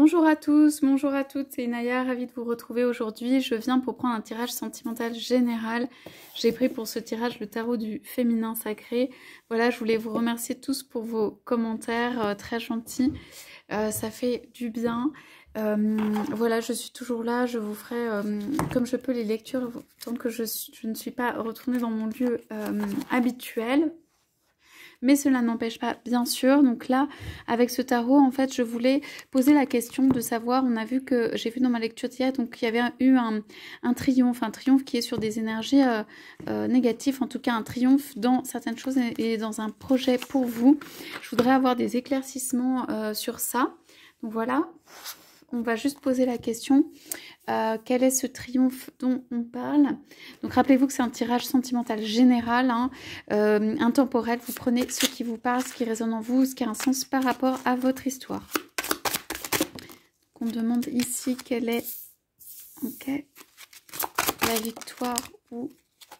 Bonjour à tous, bonjour à toutes, c'est Inaya, ravie de vous retrouver aujourd'hui. Je viens pour prendre un tirage sentimental général. J'ai pris pour ce tirage le tarot du féminin sacré. Voilà, je voulais vous remercier tous pour vos commentaires très gentils. Ça fait du bien. Voilà, je suis toujours là, je vous ferai comme je peux les lectures tant que je ne suis pas retournée dans mon lieu habituel. Mais cela n'empêche pas, bien sûr. Donc là, avec ce tarot, en fait, je voulais poser la question de savoir, on a vu que, j'ai vu dans ma lecture d'hier, donc il y avait eu un triomphe qui est sur des énergies négatives, en tout cas un triomphe dans certaines choses et dans un projet pour vous. Je voudrais avoir des éclaircissements sur ça. Donc voilà, on va juste poser la question. Quel est ce triomphe dont on parle? Donc rappelez-vous que c'est un tirage sentimental général, hein, intemporel. Vous prenez ce qui vous parle, ce qui résonne en vous, ce qui a un sens par rapport à votre histoire. On demande ici quelle est la victoire ou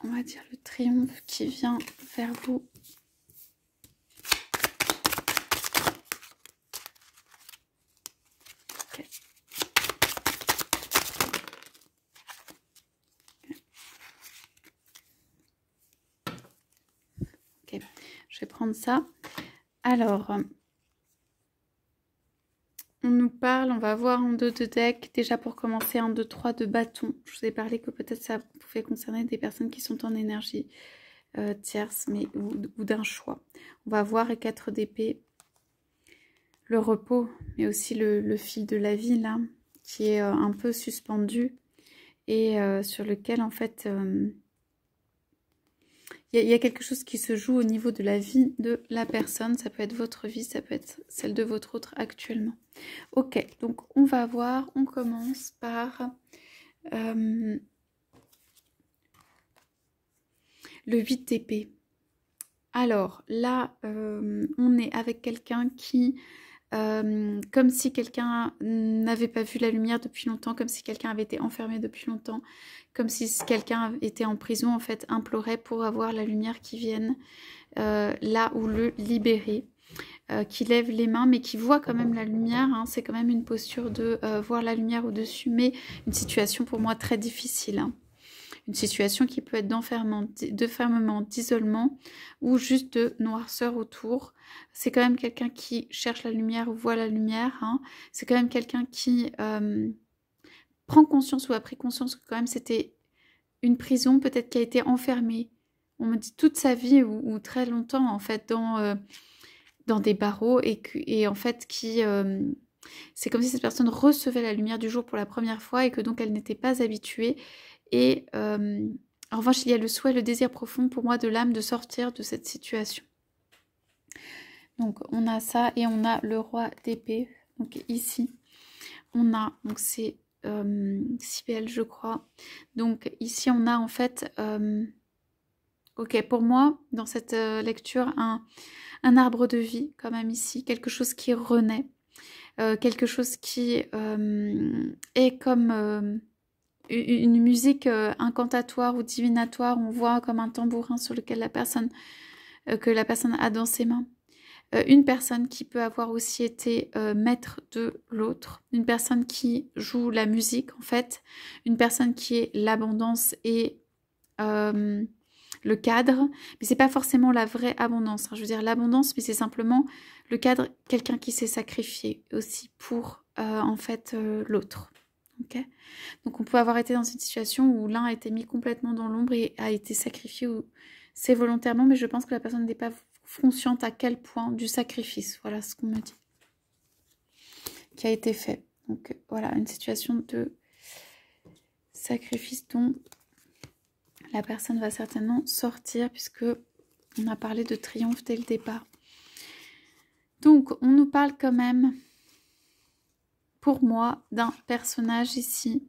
on va dire le triomphe qui vient vers vous. Je vais prendre ça. Alors, on nous parle, on va voir en 2 de deck. Déjà pour commencer, 1, 2, 3 de bâton. Je vous ai parlé que peut-être ça pouvait concerner des personnes qui sont en énergie tierce ou d'un choix. On va voir et 4 d'épée. Le repos, mais aussi le fil de la vie là, qui est un peu suspendu et sur lequel en fait... il y a quelque chose qui se joue au niveau de la vie de la personne. Ça peut être votre vie, ça peut être celle de votre autre actuellement. Ok, donc on va voir. On commence par le 8 d'épée. Alors là, on est avec quelqu'un qui... comme si quelqu'un n'avait pas vu la lumière depuis longtemps, comme si quelqu'un avait été enfermé depuis longtemps, comme si quelqu'un était en prison, en fait, implorait pour avoir la lumière qui vienne là où le libérer, qui lève les mains, mais qui voit quand même la lumière, hein. C'est quand même une posture de voir la lumière au-dessus, mais une situation pour moi très difficile, hein. Une situation qui peut être d'enfermement, d'isolement ou juste de noirceur autour. C'est quand même quelqu'un qui cherche la lumière ou voit la lumière, hein. C'est quand même quelqu'un qui prend conscience ou a pris conscience que quand même c'était une prison, peut-être qui a été enfermée. On me dit toute sa vie ou très longtemps en fait dans des barreaux et en fait qui... c'est comme si cette personne recevait la lumière du jour pour la première fois et que donc elle n'était pas habituée. Et en revanche, il y a le souhait, le désir profond pour moi de l'âme de sortir de cette situation. Donc on a ça et on a le roi d'épée. Donc ici, on a, donc c'est Cybèle je crois. Donc ici on a en fait, ok pour moi dans cette lecture, un arbre de vie quand même ici. Quelque chose qui renaît. Quelque chose qui est comme... une musique incantatoire ou divinatoire, on voit comme un tambourin sur lequel que la personne a dans ses mains. Une personne qui peut avoir aussi été maître de l'autre, une personne qui joue la musique en fait, une personne qui est l'abondance et le cadre, mais c'est pas forcément la vraie abondance, hein. Je veux dire l'abondance, mais c'est simplement le cadre, quelqu'un qui s'est sacrifié aussi pour en fait l'autre. Okay. Donc on peut avoir été dans une situation où l'un a été mis complètement dans l'ombre et a été sacrifié, ou c'est volontairement, mais je pense que la personne n'est pas consciente à quel point du sacrifice, voilà ce qu'on me dit, qui a été fait. Donc voilà, une situation de sacrifice dont la personne va certainement sortir, puisque on a parlé de triomphe dès le départ. Donc on nous parle quand même, pour moi, d'un personnage ici,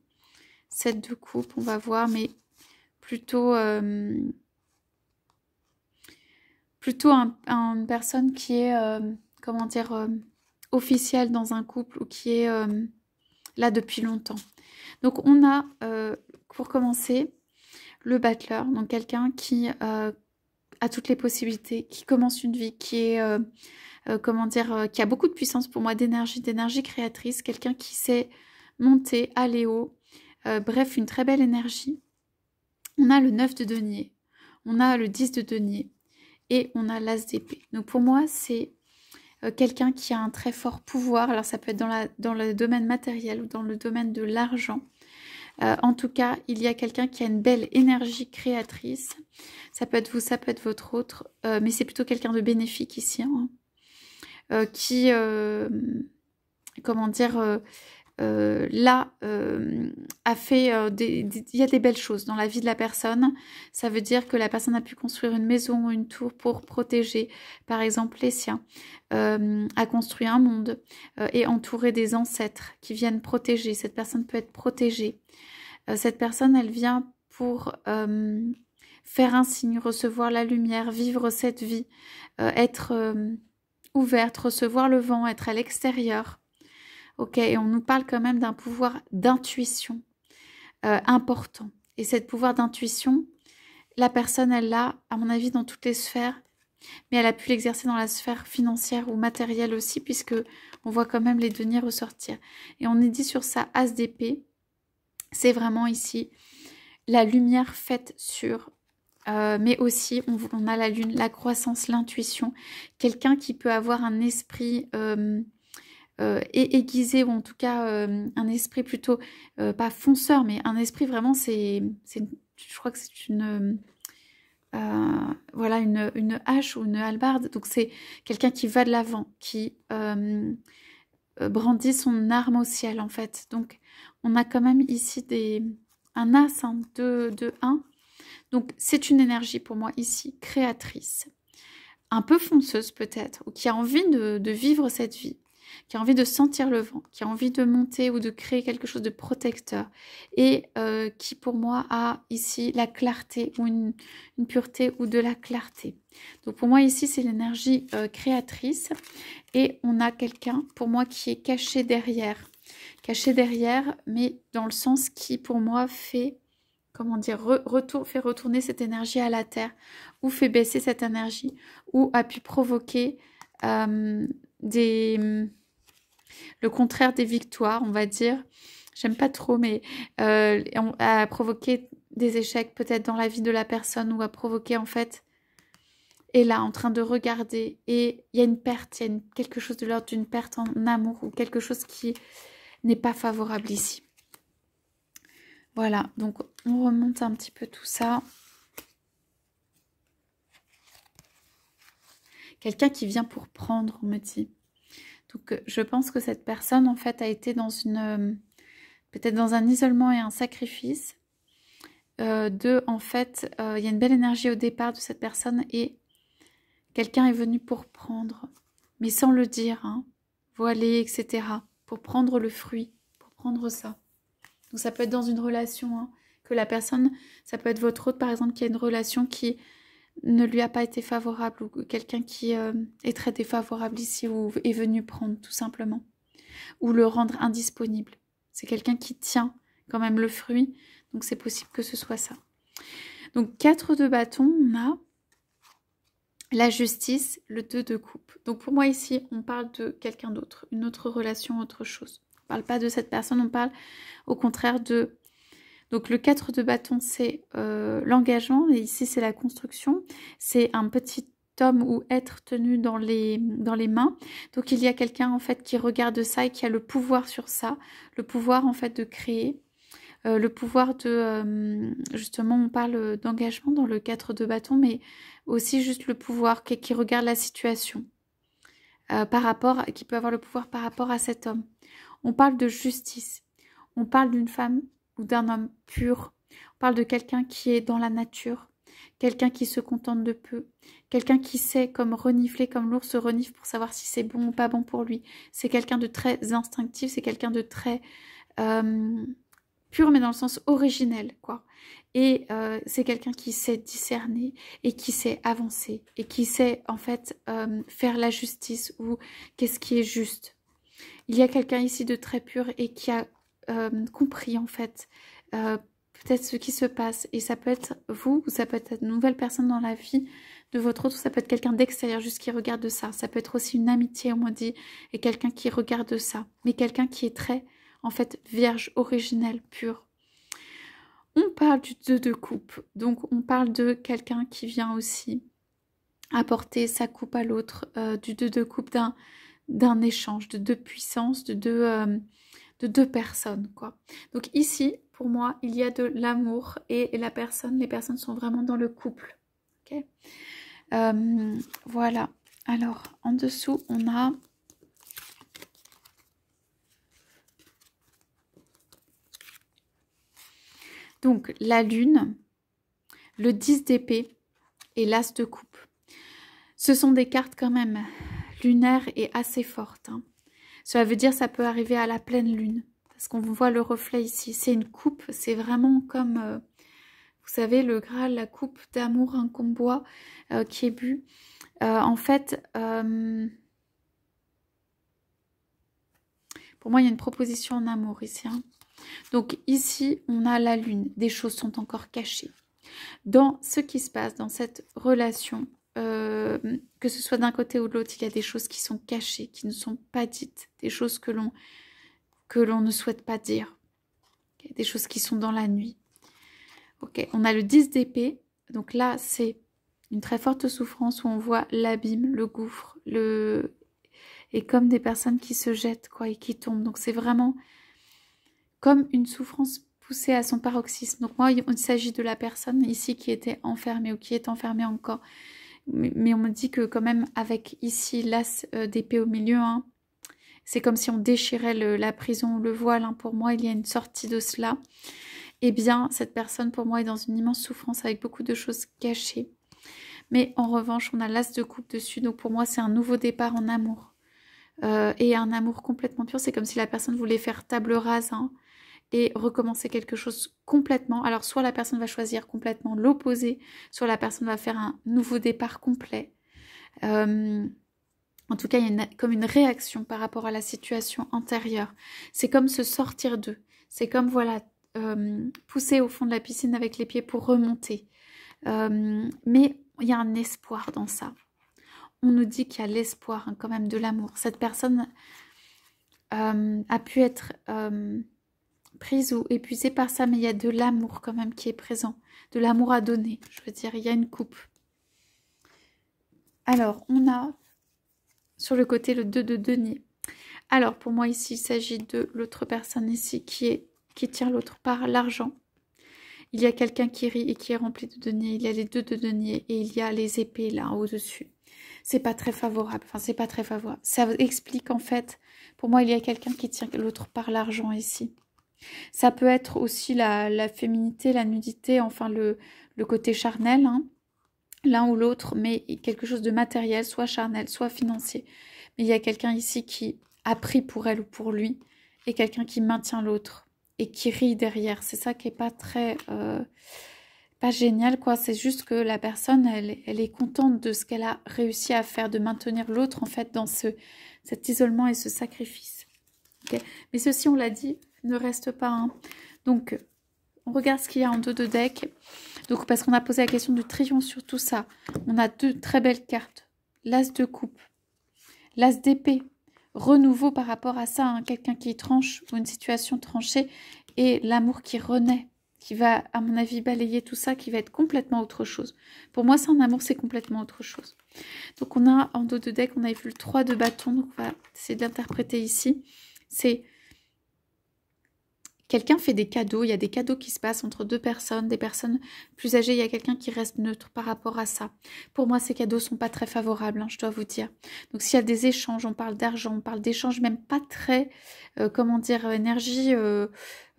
7 de coupe, on va voir, mais plutôt une personne qui est, comment dire, officielle dans un couple ou qui est là depuis longtemps. Donc on a, pour commencer, le battleur, donc quelqu'un qui a toutes les possibilités, qui commence une vie, qui est comment dire, qui a beaucoup de puissance pour moi, d'énergie créatrice, quelqu'un qui sait monter, aller haut, bref, une très belle énergie. On a le 9 de denier, on a le 10 de denier et on a l'as d'épée. Donc pour moi, c'est quelqu'un qui a un très fort pouvoir. Alors ça peut être dans le domaine matériel ou dans le domaine de l'argent. En tout cas, il y a quelqu'un qui a une belle énergie créatrice. Ça peut être vous, ça peut être votre autre, mais c'est plutôt quelqu'un de bénéfique ici, hein, qui, comment dire, là, a fait il y a des belles choses dans la vie de la personne. Ça veut dire que la personne a pu construire une maison ou une tour pour protéger, par exemple, les siens, a construit un monde et entouré des ancêtres qui viennent protéger. Cette personne peut être protégée. Cette personne, elle vient pour faire un signe, recevoir la lumière, vivre cette vie, être ouverte, recevoir le vent, être à l'extérieur. Ok, et on nous parle quand même d'un pouvoir d'intuition important. Et cette pouvoir d'intuition, la personne, elle l'a, à mon avis, dans toutes les sphères, mais elle a pu l'exercer dans la sphère financière ou matérielle aussi, puisque on voit quand même les deniers ressortir. Et on est dit sur sa as d'épée, c'est vraiment ici la lumière faite sur, mais aussi on a la lune, la croissance, l'intuition, quelqu'un qui peut avoir un esprit et aiguisé, ou en tout cas un esprit plutôt, pas fonceur, mais un esprit vraiment, je crois que c'est voilà, une hache ou une hallebarde, donc c'est quelqu'un qui va de l'avant, qui brandit son arme au ciel en fait. Donc on a quand même ici un as, hein, de 1, donc c'est une énergie pour moi ici créatrice, un peu fonceuse peut-être, ou qui a envie de vivre cette vie, qui a envie de sentir le vent, qui a envie de monter ou de créer quelque chose de protecteur, et qui pour moi a ici la clarté ou une pureté ou de la clarté. Donc pour moi ici c'est l'énergie créatrice, et on a quelqu'un pour moi qui est caché derrière, mais dans le sens qui pour moi fait, comment dire, fait retourner cette énergie à la terre, ou fait baisser cette énergie, ou a pu provoquer le contraire des victoires, on va dire. J'aime pas trop, mais a provoqué des échecs peut-être dans la vie de la personne, ou a provoqué en fait, est là en train de regarder, et il y a une perte, il y a quelque chose de l'ordre d'une perte en amour, ou quelque chose qui n'est pas favorable ici. Voilà, donc on remonte un petit peu tout ça. Quelqu'un qui vient pour prendre, on me dit. Donc je pense que cette personne en fait a été dans peut-être dans un isolement et un sacrifice. En fait, il y a une belle énergie au départ de cette personne, et quelqu'un est venu pour prendre, mais sans le dire, hein, voilé, etc. Pour prendre le fruit, pour prendre ça. Donc ça peut être dans une relation, hein, que la personne, ça peut être votre autre par exemple, qui a une relation qui ne lui a pas été favorable, ou quelqu'un qui est très défavorable ici, ou est venu prendre tout simplement, ou le rendre indisponible. C'est quelqu'un qui tient quand même le fruit, donc c'est possible que ce soit ça. Donc 4 de bâton, on a la justice, le 2 de coupe. Donc pour moi ici, on parle de quelqu'un d'autre, une autre relation, autre chose. On ne parle pas de cette personne, on parle au contraire de... Donc le 4 de bâton, c'est l'engagement, et ici c'est la construction. C'est un petit homme ou être tenu dans les mains. Donc il y a quelqu'un en fait qui regarde ça et qui a le pouvoir sur ça, le pouvoir en fait de créer, le pouvoir de... justement, on parle d'engagement dans le 4 de bâton, mais aussi juste le pouvoir qui regarde la situation, qui peut avoir le pouvoir par rapport à cet homme. On parle de justice, on parle d'une femme ou d'un homme pur, on parle de quelqu'un qui est dans la nature, quelqu'un qui se contente de peu, quelqu'un qui sait comme renifler, comme l'ours renifle pour savoir si c'est bon ou pas bon pour lui. C'est quelqu'un de très instinctif, c'est quelqu'un de très pur, mais dans le sens originel, quoi. Et c'est quelqu'un qui sait discerner et qui sait avancer et qui sait en fait faire la justice, ou qu'est-ce qui est juste. Il y a quelqu'un ici de très pur et qui a compris en fait peut-être ce qui se passe, et ça peut être vous, ou ça peut être une nouvelle personne dans la vie de votre autre, ça peut être quelqu'un d'extérieur juste qui regarde ça. Ça peut être aussi une amitié, on m'a dit, et quelqu'un qui regarde ça. Mais quelqu'un qui est très, en fait, vierge, originelle, pure. On parle du 2 de coupe. Donc, on parle de quelqu'un qui vient aussi apporter sa coupe à l'autre, du 2 de coupe d'un échange, de deux puissances, de deux personnes, quoi. Donc ici, pour moi, il y a de l'amour et les personnes sont vraiment dans le couple. Ok. Voilà. Alors, en dessous, on a donc la lune, le 10 d'épée et l'as de coupe. Ce sont des cartes quand même lunaires et assez fortes. Hein. Cela veut dire que ça peut arriver à la pleine lune. Parce qu'on voit le reflet ici. C'est une coupe, c'est vraiment comme, vous savez, le Graal, la coupe d'amour, un qu'on boit, qui est bu. En fait, pour moi, il y a une proposition en amour ici. Hein. Donc ici, on a la lune. Des choses sont encore cachées. Dans ce qui se passe, dans cette relation, que ce soit d'un côté ou de l'autre, il y a des choses qui sont cachées, qui ne sont pas dites, des choses que l'on ne souhaite pas dire, okay, des choses qui sont dans la nuit. Ok, on a le 10 d'épée, donc là c'est une très forte souffrance où on voit l'abîme, le gouffre, et comme des personnes qui se jettent quoi et qui tombent. Donc c'est vraiment comme une souffrance poussée à son paroxysme. Donc moi, il s'agit de la personne ici qui était enfermée ou qui est enfermée encore. Mais on me dit que quand même avec ici l'as d'épée au milieu, hein, c'est comme si on déchirait la prison ou le voile. Hein. Pour moi, il y a une sortie de cela. Eh bien, cette personne, pour moi, est dans une immense souffrance avec beaucoup de choses cachées. Mais en revanche, on a l'as de coupe dessus. Donc pour moi, c'est un nouveau départ en amour. Et un amour complètement pur. C'est comme si la personne voulait faire table rase, hein, et recommencer quelque chose complètement. Alors, soit la personne va choisir complètement l'opposé, soit la personne va faire un nouveau départ complet. En tout cas, il y a comme une réaction par rapport à la situation antérieure. C'est comme se sortir d'eux. C'est comme, voilà, pousser au fond de la piscine avec les pieds pour remonter. Mais il y a un espoir dans ça. On nous dit qu'il y a l'espoir, hein, quand même, de l'amour. Cette personne a pu être prise ou épuisée par ça, mais il y a de l'amour quand même qui est présent. De l'amour à donner, je veux dire, il y a une coupe. Alors, on a sur le côté le 2 de denier. Alors, pour moi, ici, il s'agit de l'autre personne ici qui tient l'autre par l'argent. Il y a quelqu'un qui rit et qui est rempli de deniers. Il y a les 2 de denier et il y a les épées là au-dessus. C'est pas très favorable. Enfin, c'est pas très favorable. Ça explique en fait, pour moi, il y a quelqu'un qui tient l'autre par l'argent ici. Ça peut être aussi la féminité, la nudité, enfin le côté charnel, hein, l'un ou l'autre, mais quelque chose de matériel, soit charnel, soit financier. Mais il y a quelqu'un ici qui a pris pour elle ou pour lui, et quelqu'un qui maintient l'autre, et qui rit derrière. C'est ça qui est pas très... pas génial, quoi. C'est juste que la personne, elle est contente de ce qu'elle a réussi à faire, de maintenir l'autre, en fait, dans cet isolement et ce sacrifice. Okay. Mais ceci, on l'a dit, ne reste pas. Hein. Donc, on regarde ce qu'il y a en dos de deck. Donc, parce qu'on a posé la question du triomphe sur tout ça. On a deux très belles cartes. L'as de coupe, l'as d'épée. Renouveau par rapport à ça. Hein. Quelqu'un qui tranche ou une situation tranchée. Et l'amour qui renaît. Qui va, à mon avis, balayer tout ça. Qui va être complètement autre chose. Pour moi, c'est un amour, c'est complètement autre chose. Donc, on a en dos de deck, on a vu le 3 de bâton. Donc, on va essayer de l'interpréter ici. C'est... Quelqu'un fait des cadeaux, il y a des cadeaux qui se passent entre deux personnes, des personnes plus âgées, il y a quelqu'un qui reste neutre par rapport à ça. Pour moi, ces cadeaux ne sont pas très favorables, hein, je dois vous dire. Donc s'il y a des échanges, on parle d'argent, on parle d'échanges même pas très, comment dire, énergie,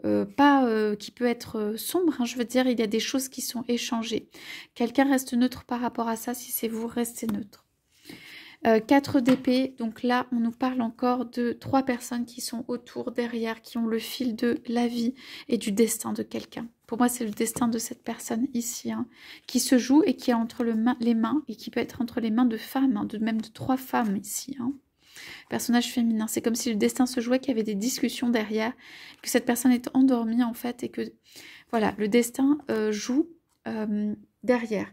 qui peut être sombre, hein, je veux dire, il y a des choses qui sont échangées. Quelqu'un reste neutre par rapport à ça, si c'est vous, restez neutre. 4 d'épée, donc là on nous parle encore de 3 personnes qui sont autour, derrière, qui ont le fil de la vie et du destin de quelqu'un. Pour moi c'est le destin de cette personne ici, hein, qui se joue et qui est entre les mains et qui peut être entre les mains de femmes, hein, même de 3 femmes ici. Hein. Personnage féminin, c'est comme si le destin se jouait, qu'il y avait des discussions derrière, que cette personne est endormie en fait et que voilà, le destin joue derrière.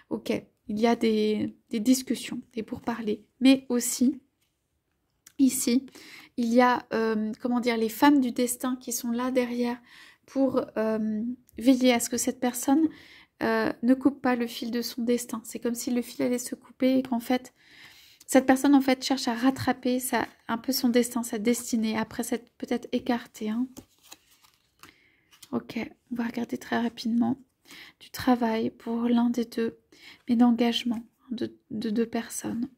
Ok. il y a des discussions, des pourparlers. Mais aussi, ici, il y a, comment dire, les femmes du destin qui sont là derrière pour veiller à ce que cette personne ne coupe pas le fil de son destin. C'est comme si le fil allait se couper et qu'en fait, cette personne en fait cherche à rattraper un peu son destin, sa destinée, après s'être peut-être écartée. Hein. Ok, on va regarder très rapidement. Du travail pour l'un des deux, mais d'engagement de deux personnes.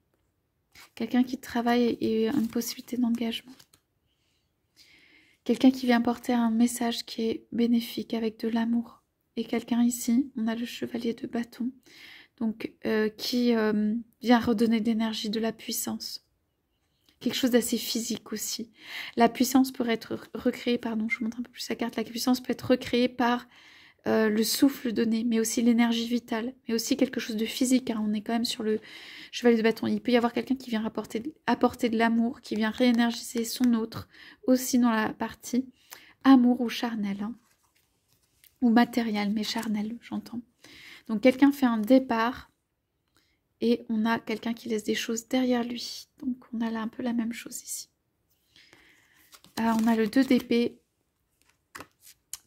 Quelqu'un qui travaille et une possibilité d'engagement. Quelqu'un qui vient porter un message qui est bénéfique avec de l'amour. Et quelqu'un ici, on a le chevalier de bâton, donc qui vient redonner de l'énergie, de la puissance. Quelque chose d'assez physique aussi. La puissance pourrait être recréée, pardon, je vous montre un peu plus la carte, la puissance peut être recréée par le souffle donné, mais aussi l'énergie vitale, mais aussi quelque chose de physique. Hein. On est quand même sur le chevalier de bâton. Il peut y avoir quelqu'un qui vient apporter de l'amour, qui vient réénergiser son autre, aussi dans la partie amour ou charnel, hein. Ou matériel, mais charnel, j'entends. Donc quelqu'un fait un départ et on a quelqu'un qui laisse des choses derrière lui. Donc on a là un peu la même chose ici. On a le 2 d'épée.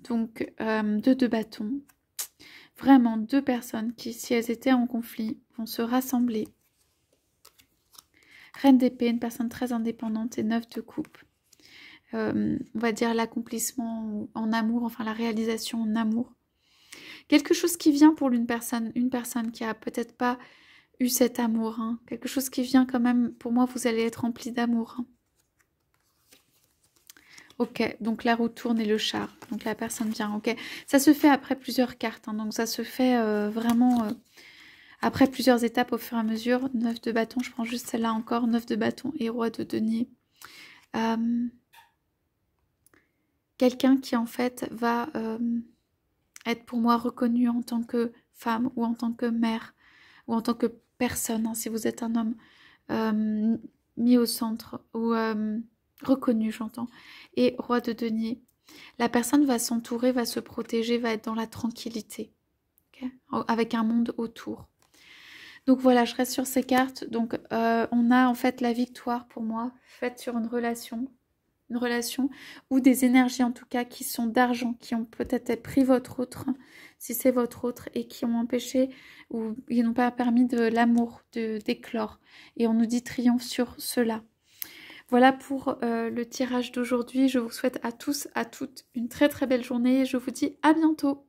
Donc, 2 de bâton. Vraiment, 2 personnes qui, si elles étaient en conflit, vont se rassembler. Reine d'épée, une personne très indépendante et 9 de coupe. On va dire l'accomplissement en amour, enfin la réalisation en amour. Quelque chose qui vient pour une personne qui a peut-être pas eu cet amour. Hein. Quelque chose qui vient quand même, pour moi, vous allez être rempli d'amour. Hein. Ok, donc la roue tourne et le char. Donc la personne vient, ok. Ça se fait après plusieurs cartes, hein, donc ça se fait vraiment après plusieurs étapes au fur et à mesure. 9 de bâton, je prends juste celle-là encore. 9 de bâton et roi de denier. Quelqu'un qui en fait va être pour moi reconnu en tant que femme ou en tant que mère ou en tant que personne, hein, si vous êtes un homme mis au centre ou... reconnu, j'entends. Et roi de denier. La personne va s'entourer, va se protéger, va être dans la tranquillité. Okay, avec un monde autour. Donc voilà, je reste sur ces cartes. Donc on a en fait la victoire pour moi, faite sur une relation ou des énergies en tout cas qui sont d'argent, qui ont peut-être pris votre autre, si c'est votre autre, et qui ont empêché ou ils n'ont pas permis de l'amour d'éclore. Et on nous dit triomphe sur cela. Voilà pour le tirage d'aujourd'hui. Je vous souhaite à tous, à toutes une très très belle journée. Je vous dis à bientôt.